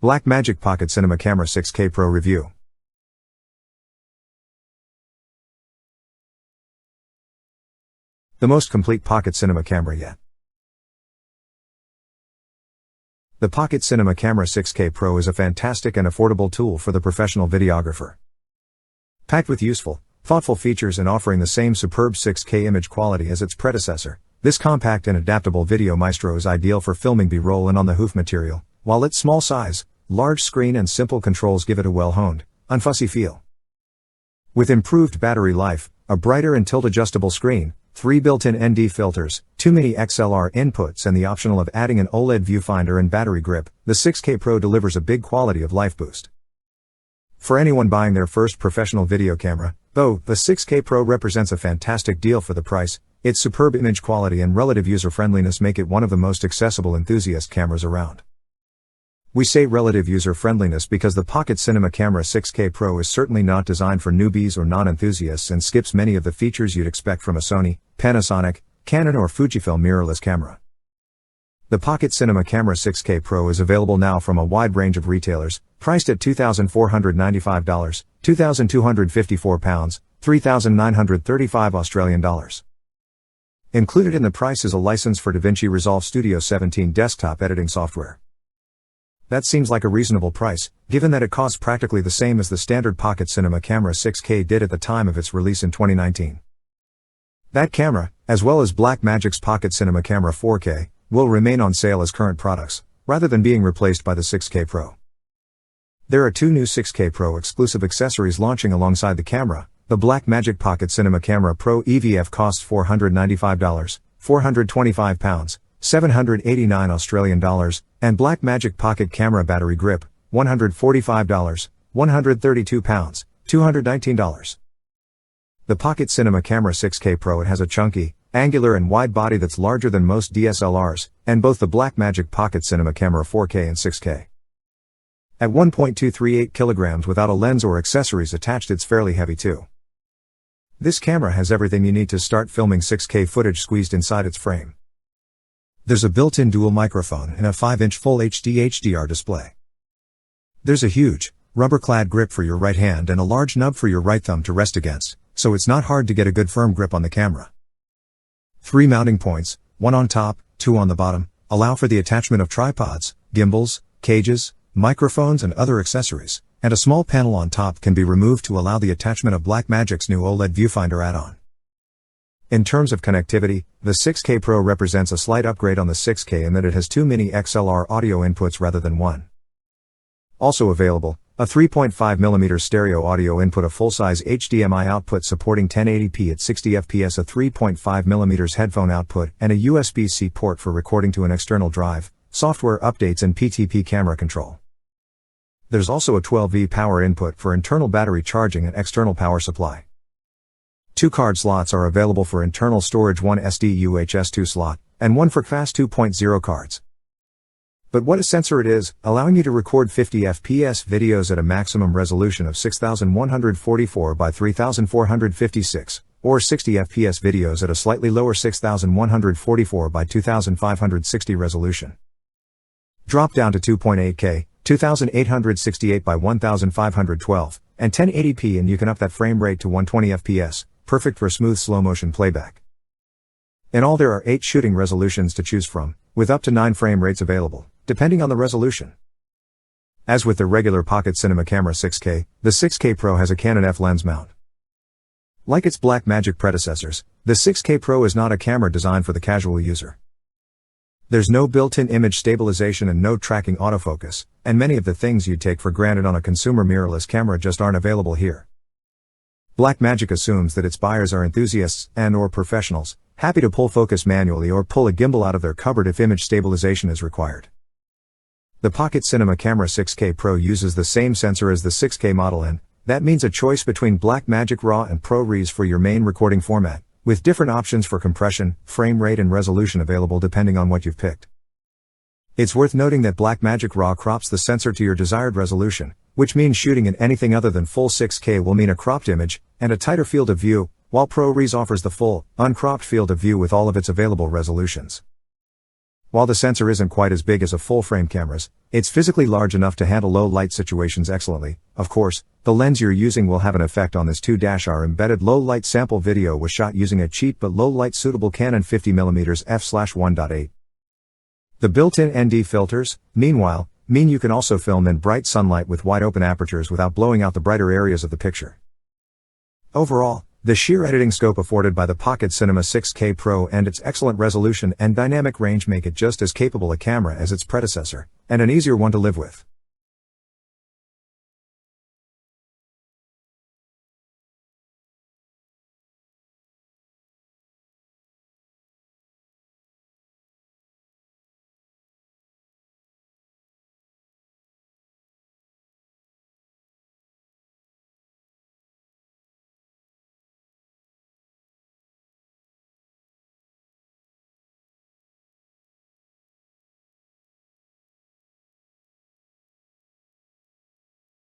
Blackmagic Pocket Cinema Camera 6K Pro Review. The most complete pocket cinema camera yet. The Pocket Cinema Camera 6K Pro is a fantastic and affordable tool for the professional videographer. Packed with useful, thoughtful features and offering the same superb 6K image quality as its predecessor, this compact and adaptable video maestro is ideal for filming B-roll and on-the-hoof material, while its small size, large screen and simple controls give it a well-honed, unfussy feel. With improved battery life, a brighter and tilt-adjustable screen, 3 built-in ND filters, 2 mini XLR inputs and the optional of adding an OLED viewfinder and battery grip, the 6K Pro delivers a big quality of life boost. For anyone buying their first professional video camera, though, the 6K Pro represents a fantastic deal for the price. Its superb image quality and relative user-friendliness make it one of the most accessible enthusiast cameras around. We say relative user-friendliness because the Pocket Cinema Camera 6K Pro is certainly not designed for newbies or non-enthusiasts and skips many of the features you'd expect from a Sony, Panasonic, Canon or Fujifilm mirrorless camera. The Pocket Cinema Camera 6K Pro is available now from a wide range of retailers, priced at $2,495, £2,254, $3,935 Australian dollars. Included in the price is a license for DaVinci Resolve Studio 17 desktop editing software. That seems like a reasonable price, given that it costs practically the same as the standard Pocket Cinema Camera 6K did at the time of its release in 2019. That camera, as well as Blackmagic's Pocket Cinema Camera 4K, will remain on sale as current products, rather than being replaced by the 6K Pro. There are 2 new 6K Pro exclusive accessories launching alongside the camera. The Blackmagic Pocket Cinema Camera Pro EVF costs $495, £425, $789 Australian dollars, and Blackmagic Pocket Camera Battery Grip, $145, £132, $219. The Pocket Cinema Camera 6K Pro has a chunky, angular and wide body that's larger than most DSLRs, and both the Blackmagic Pocket Cinema Camera 4K and 6K. At 1.238 kilograms without a lens or accessories attached, it's fairly heavy too. This camera has everything you need to start filming 6K footage squeezed inside its frame. There's a built-in dual microphone and a 5-inch Full HD HDR display. There's a huge, rubber-clad grip for your right hand and a large nub for your right thumb to rest against, so it's not hard to get a good firm grip on the camera. 3 mounting points, 1 on top, 2 on the bottom, allow for the attachment of tripods, gimbals, cages, microphones and other accessories, and a small panel on top can be removed to allow the attachment of Blackmagic's new OLED viewfinder add-on. In terms of connectivity, the 6K Pro represents a slight upgrade on the 6K in that it has 2 mini XLR audio inputs rather than 1. Also available, a 3.5mm stereo audio input, a full-size HDMI output supporting 1080p at 60 fps, a 3.5mm headphone output, and a USB-C port for recording to an external drive, software updates and PTP camera control. There's also a 12V power input for internal battery charging and external power supply. 2 card slots are available for internal storage, 1 SD UHS-2 slot, and 1 for Fast 2.0 cards. But what a sensor it is, allowing you to record 50 FPS videos at a maximum resolution of 6144 by 3456, or 60 FPS videos at a slightly lower 6144 by 2560 resolution. Drop down to 2.8K, 2868 by 1512, and 1080p, and you can up that frame rate to 120 FPS, perfect for smooth slow-motion playback. In all, there are 8 shooting resolutions to choose from, with up to 9 frame rates available, depending on the resolution. As with the regular Pocket Cinema Camera 6K, the 6K Pro has a Canon F lens mount. Like its Blackmagic predecessors, the 6K Pro is not a camera designed for the casual user. There's no built-in image stabilization and no tracking autofocus, and many of the things you'd take for granted on a consumer mirrorless camera just aren't available here. Blackmagic assumes that its buyers are enthusiasts and/or professionals, happy to pull focus manually or pull a gimbal out of their cupboard if image stabilization is required. The Pocket Cinema Camera 6K Pro uses the same sensor as the 6K model, and that means a choice between Blackmagic RAW and ProRes for your main recording format, with different options for compression, frame rate and resolution available depending on what you've picked. It's worth noting that Blackmagic RAW crops the sensor to your desired resolution, which means shooting in anything other than full 6K will mean a cropped image, and a tighter field of view, while ProRes offers the full, uncropped field of view with all of its available resolutions. While the sensor isn't quite as big as a full-frame camera's, it's physically large enough to handle low-light situations excellently. Of course, the lens you're using will have an effect on this too. Our embedded low-light sample video was shot using a cheap but low-light suitable Canon 50mm f/1.8. The built-in ND filters, meanwhile, mean you can also film in bright sunlight with wide-open apertures without blowing out the brighter areas of the picture. Overall, the sheer editing scope afforded by the Pocket Cinema 6K Pro and its excellent resolution and dynamic range make it just as capable a camera as its predecessor, and an easier one to live with.